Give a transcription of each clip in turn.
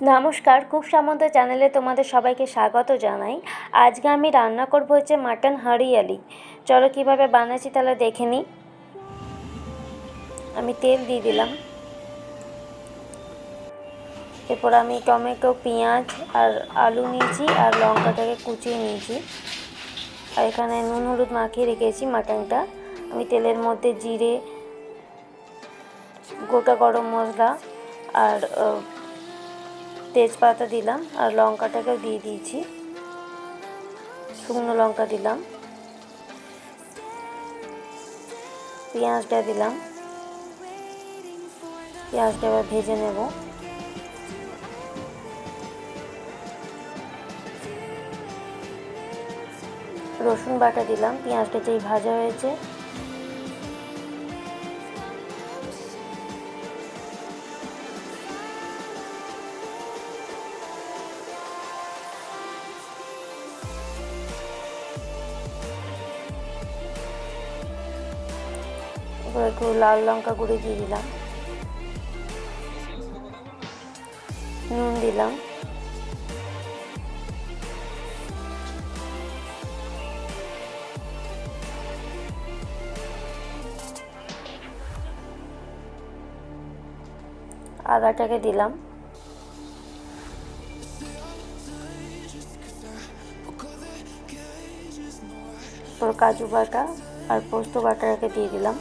নমস্কার, খুব সামন্ত চ্যানেলে তোমাদের সবাইকে স্বাগত জানাই। আজকে আমি রান্না করব হচ্ছে মাটন হরিয়ালি। চলো কিভাবে বানাচ্ছি তাহলে দেখে নিই। আমি তেল দিয়ে দিলাম, এরপর আমি টমেটো, পেঁয়াজ আর আলু নিয়েছি আর লঙ্কাটাকে কুচিয়ে নিয়েছি। আর এখানে নুন হলুদ মাখিয়ে রেখেছি মাটনটা। আমি তেলের মধ্যে জিরে, গোটা গরম মশলা আর তেজপাতা দিলাম আর লঙ্কাটাকেও দিয়ে দিয়েছি, শুকনো লঙ্কা দিলাম, পেঁয়াজটা দিলাম, পেঁয়াজটা এবার ভেজে নেব। রসুন বাটা দিলাম, পেঁয়াজটা যেই ভাজা হয়েছে এবার একটু লাল লঙ্কা গুঁড়ি দিয়ে দিলাম, নুন দিলাম, আদাটাকে দিলাম, কাজু বাটা আর পোস্ত বাটাটাকে দিয়ে দিলাম,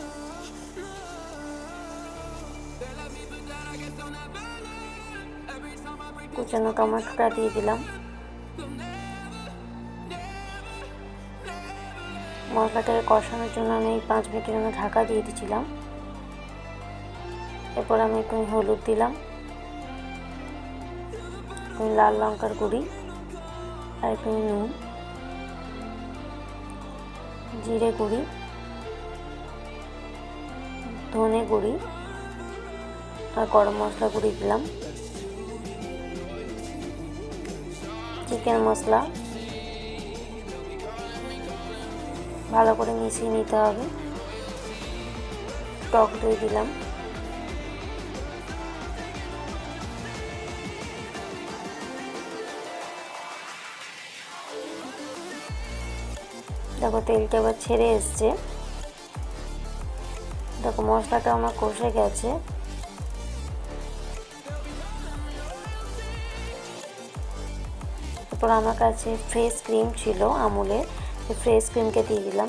কুচানো টমেটোটা দিয়ে দিলাম, মশলাটাকে কষানোর জন্য আমি 5 মিনিটের জন্য ঢাকা দিয়ে দিয়েছিলাম। এরপর আমি একটু হলুদ দিলাম, লাল লঙ্কার গুঁড়ি আর একটু নুন, জিরে গুঁড়ি, ধনে গুঁড়ি আর গরম মশলা গুঁড়ি দিলাম, চিকেন মশলা ভালো করে মিশিয়ে নিতে হবে। টক দই দিলাম, দেখো তেলটা এবার ছেড়ে এসছে, দেখো মশলাটা আমার কষে গেছে। এরপর আমার কাছে ফ্রেশ ক্রিম ছিল আমুলের, সেই ফ্রেশ ক্রিমকে দিয়ে দিলাম,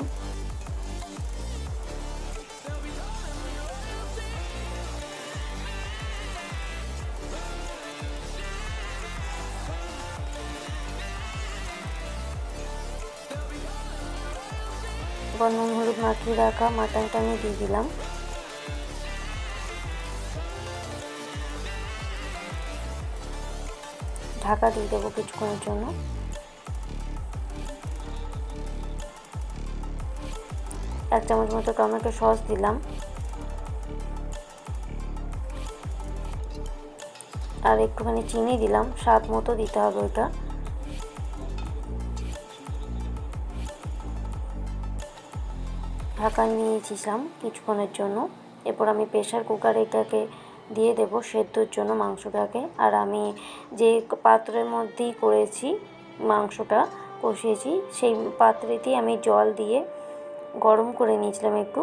এবার নুন হলুদ মাখিয়ে রাখা মাটনটা আমি দিয়ে দিলাম, ঢাকা দিয়ে দেবো কিছুক্ষণের জন্য। 1 চামচ মতো টমেটো সস দিলাম আর একটুখানি চিনি দিলাম, স্বাদ মতো দিতে হবে ওটা। ঢাকা নিয়েছিলাম কিছুক্ষণের জন্য। এরপর আমি প্রেসার কুকারে এটাকে দিয়ে দেবো সেদ্ধর জন্য মাংসটাকে। আর আমি যে পাত্রের মধ্যেই করেছি মাংসটা কষিয়েছি, সেই পাত্রেতেই আমি জল দিয়ে গরম করে নিয়েছিলাম একটু।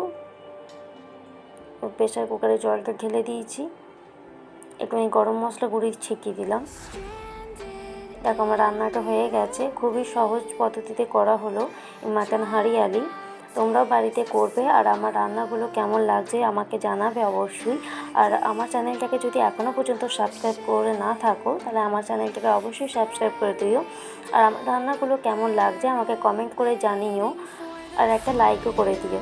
প্রেসার কুকারে জলটা ঢেলে দিয়েছি, একটু আমি গরম মশলা গুঁড়ি ছিটিয়ে দিলাম। দেখো আমার রান্নাটা হয়ে গেছে, খুবই সহজ পদ্ধতিতে করা হলো এই মাটন হরিয়ালি। তোমরাও বাড়িতে করবে আর আমার রান্নাগুলো কেমন লাগছে আমাকে জানাবে অবশ্যই। আর আমার চ্যানেলটাকে যদি এখনও পর্যন্ত সাবস্ক্রাইব করে না থাকো তাহলে আমার চ্যানেলটাকে অবশ্যই সাবস্ক্রাইব করে দিও। আর আমার রান্নাগুলো কেমন লাগছে আমাকে কমেন্ট করে জানিও আর একটা লাইকও করে দিও।